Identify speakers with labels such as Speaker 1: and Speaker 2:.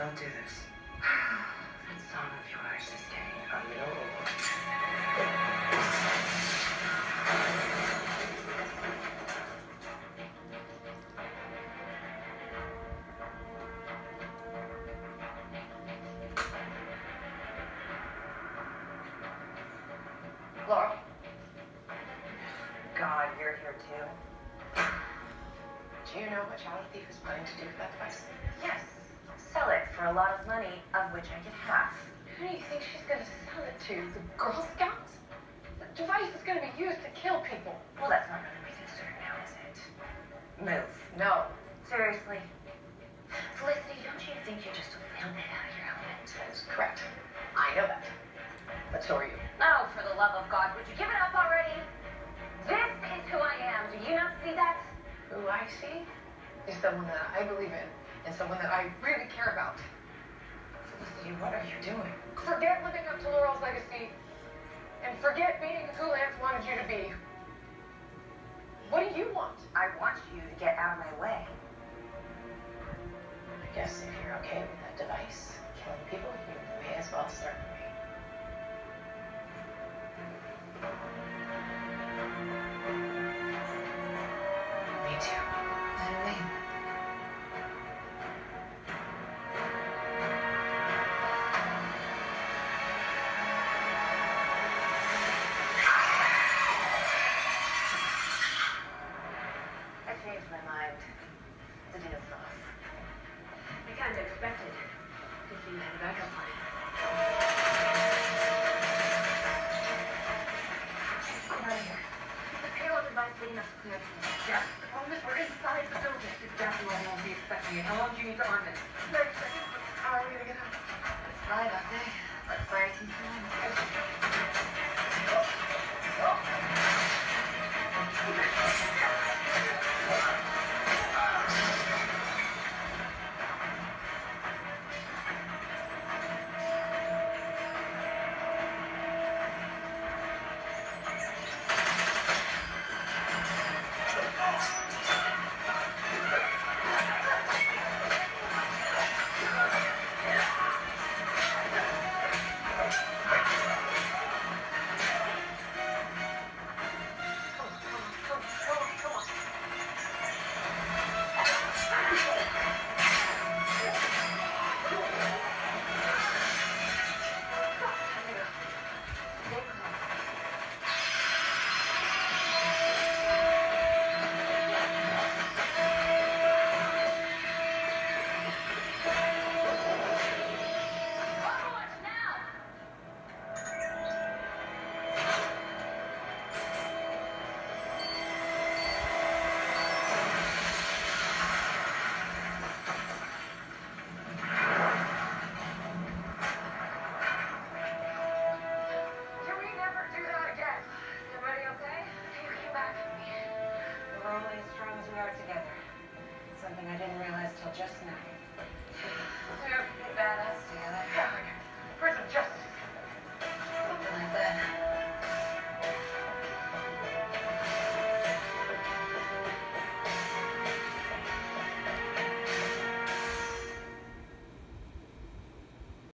Speaker 1: Don't do this.
Speaker 2: That song of yours is getting a little old.
Speaker 3: Laurel.
Speaker 2: God, you're here too.
Speaker 3: Do you know what child thief is planning to do with that device?
Speaker 2: Yes. Sell it for a lot of money, of which I get half.
Speaker 3: Who do you think she's going to sell it to? The Girl Scouts? The device is going to be used to kill people.
Speaker 2: Well, that's not going to be considered now, is it? Move.
Speaker 3: No.
Speaker 2: Seriously. Felicity, don't you think you're just a little bit out of your element?
Speaker 3: That is correct. I know that. But so are you.
Speaker 2: Oh, for the love of God, would you give it up already? This is who I am. Do you not see that?
Speaker 3: Who I see is someone that I believe in and someone that I really care about.
Speaker 2: Felicity, what are you doing?
Speaker 3: Forget living up to Laurel's legacy and forget being who Lance wanted you to be. What do you want?
Speaker 2: I want you to get out of my way.
Speaker 3: I guess if you're okay with that device killing people, you may as well start